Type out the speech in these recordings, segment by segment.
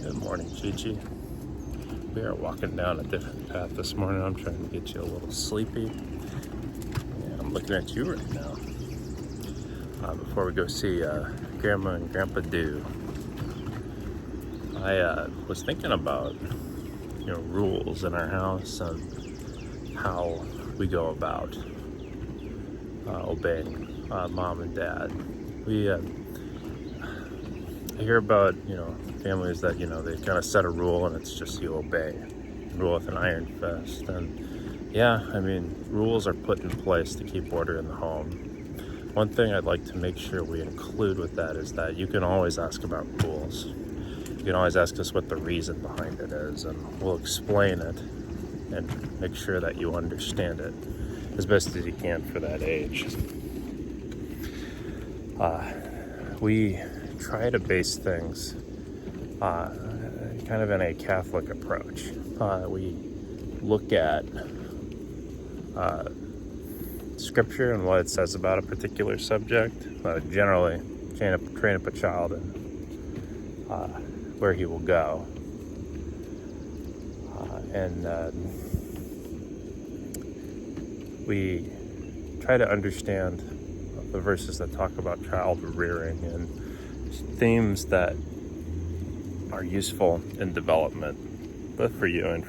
Good morning, Chi-Chi. We are walking down a different path this morning. I'm trying to get you a little sleepy. Yeah, I'm looking at you right now. Before we go see Grandma and Grandpa Do, I was thinking about rules in our house and how we go about obeying mom and dad. I hear about families that they kind of set a rule and it's just you obey, rule with an iron fist. And yeah, I mean, rules are put in place to keep order in the home. One thing I'd like to make sure we include with that is that you can always ask about rules. You can always ask us what the reason behind it is, and we'll explain it and make sure that you understand it as best as you can for that age. We try to base things kind of in a Catholic approach. We look at scripture and what it says about a particular subject. Generally, train up a child in where he will go. And we try to understand the verses that talk about child rearing and themes that are useful in development, both for you and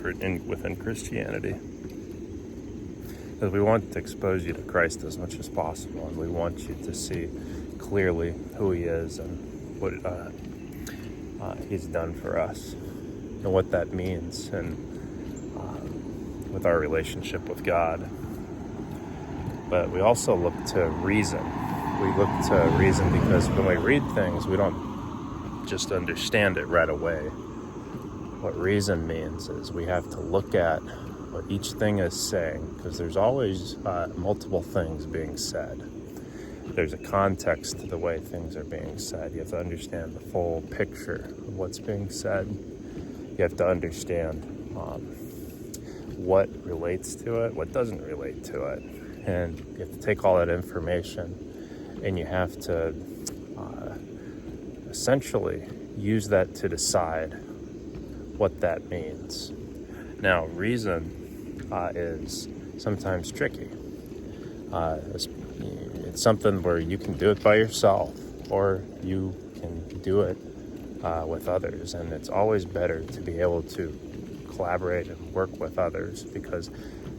within Christianity. Because we want to expose you to Christ as much as possible, and we want you to see clearly who He is and what He's done for us, and what that means, and with our relationship with God. But we also look to reason. We look to reason because when we read things, we don't just understand it right away. What reason means is we have to look at what each thing is saying, because there's always multiple things being said. There's a context to the way things are being said. You have to understand the full picture of what's being said. You have to understand what relates to it, what doesn't relate to it. And you have to take all that information and you have to essentially use that to decide what that means. Now, reason is sometimes tricky. It's something where you can do it by yourself or you can do it with others. And it's always better to be able to collaborate and work with others, because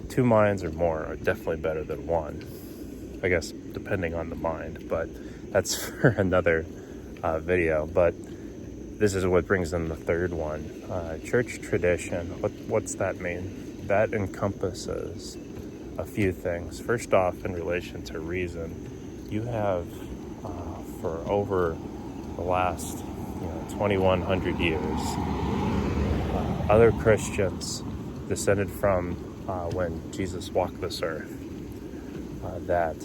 two minds or more are definitely better than one. I guess depending on the mind, but that's for another video. But this is what brings in the third one. Church tradition, what's that mean? That encompasses a few things. First off, in relation to reason, you have for over the last 2,100 years, other Christians descended from when Jesus walked this earth that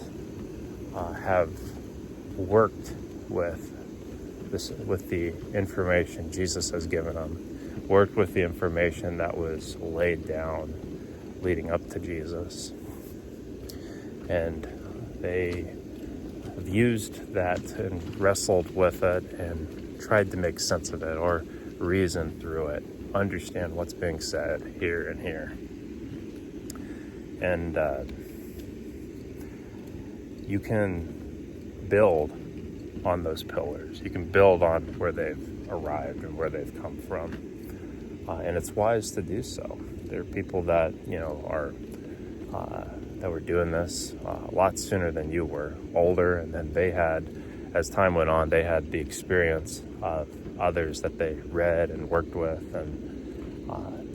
have worked with the information Jesus has given them, worked with the information that was laid down leading up to Jesus, and they have used that and wrestled with it and tried to make sense of it or reason through it, understand what's being said here and here. And you can build on those pillars. You can build on where they've arrived and where they've come from. And it's wise to do so. There are people that, that were doing this a lot sooner than you were, older, and then they had, as time went on, they had the experience of others that they read and worked with. And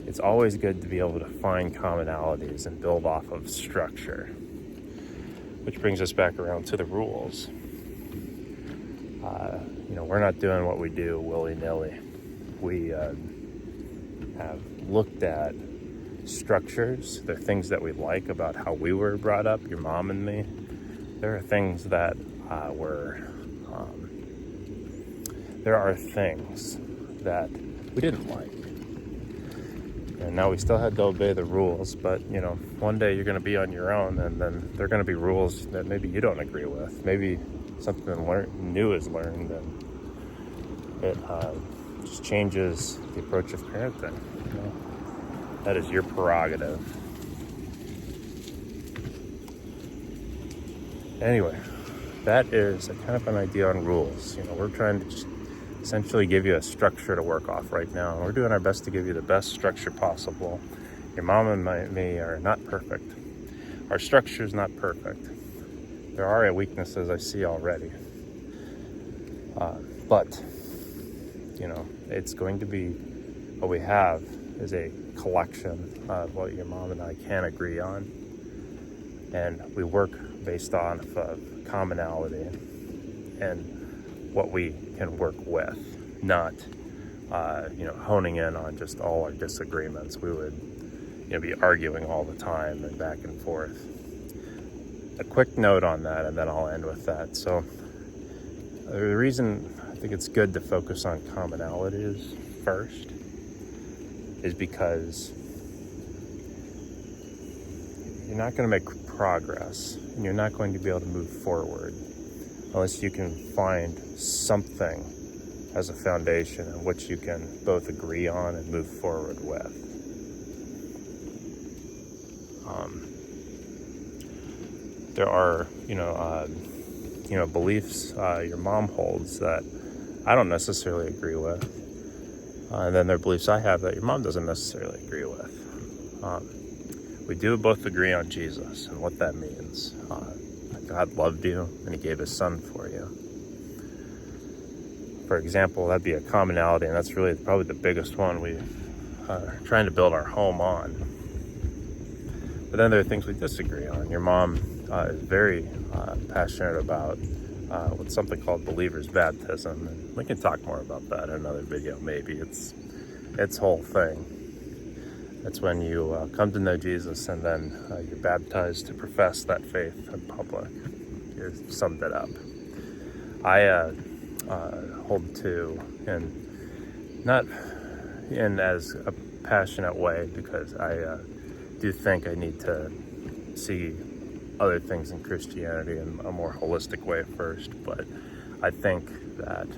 it's always good to be able to find commonalities and build off of structure. Which brings us back around to the rules. We're not doing what we do willy-nilly. We have looked at structures. There are things that we like about how we were brought up, your mom and me. There are things that there are things that we didn't like. And now we still had to obey the rules, but one day you're going to be on your own, and then there are going to be rules that maybe you don't agree with. Maybe something new is learned, and it just changes the approach of parenting. You know? That is your prerogative. Anyway, that is a kind of an idea on rules. You know, we're trying to just essentially give you a structure to work off right now. And we're doing our best to give you the best structure possible. Your mom and me are not perfect. Our structure is not perfect. There are weaknesses I see already. But, you know, it's going to be, what we have is a collection of what your mom and I can agree on. And we work based on commonality and what we can work with, not, honing in on just all our disagreements. We would, be arguing all the time and back and forth. A quick note on that, and then I'll end with that. So the reason I think it's good to focus on commonalities first is because you're not going to make progress and you're not going to be able to move forward unless you can find something as a foundation in which you can both agree on and move forward with. There are, beliefs your mom holds that I don't necessarily agree with. And then there are beliefs I have that your mom doesn't necessarily agree with. We do both agree on Jesus and what that means. God loved you and he gave his son for you. For example, that'd be a commonality, and that's really probably the biggest one we are trying to build our home on. But then there are things we disagree on. Your mom is very passionate about what's something called believer's baptism, and we can talk more about that in another video. Maybe it's whole thing. It's when you come to know Jesus and then you're baptized to profess that faith in public. You summed it up. I hold to, and not in as a passionate way, because I do think I need to see other things in Christianity in a more holistic way first, but I think that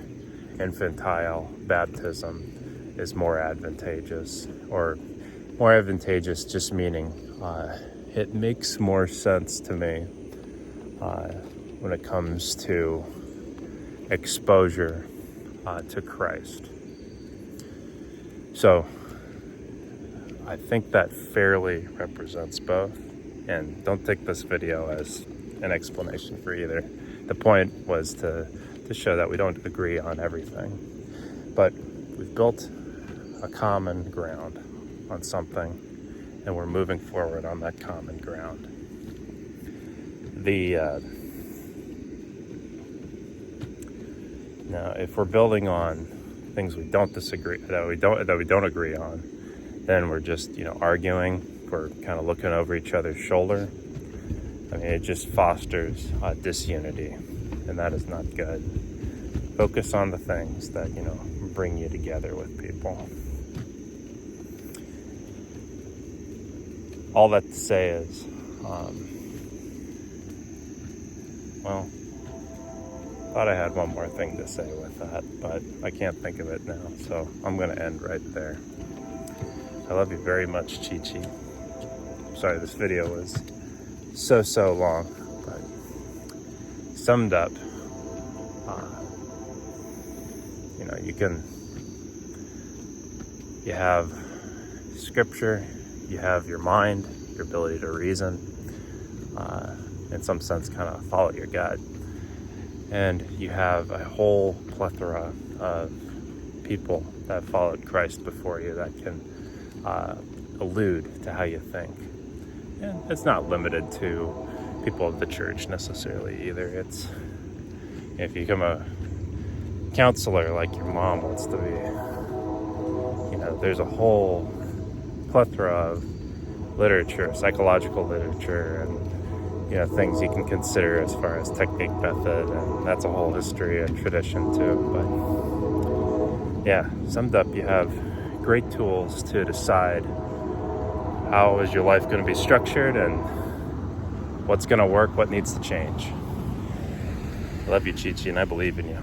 infantile baptism is more advantageous, or more advantageous just meaning it makes more sense to me when it comes to exposure to Christ. So I think that fairly represents both. And don't take this video as an explanation for either. The point was to show that we don't agree on everything. But we've built a common ground on something, and we're moving forward on that common ground. Now, if we're building on things we don't agree on, then we're just, arguing. We're kind of looking over each other's shoulder. I mean, it just fosters disunity, and that is not good. Focus on the things that, bring you together with people. All that to say is, thought I had one more thing to say with that, but I can't think of it now, so I'm going to end right there. I love you very much, Chi-Chi. Sorry, this video was so long, but summed up, you have scripture, you have your mind, your ability to reason, in some sense kind of follow your gut, and you have a whole plethora of people that followed Christ before you that can allude to how you think. And it's not limited to people of the church necessarily either. It's, if you become a counselor like your mom wants to be, there's a whole plethora of literature, psychological literature, and things you can consider as far as technique, method, and that's a whole history and tradition too. But yeah, summed up, you have great tools to decide how is your life going to be structured and what's going to work, what needs to change. I love you, Chi-Chi, and I believe in you.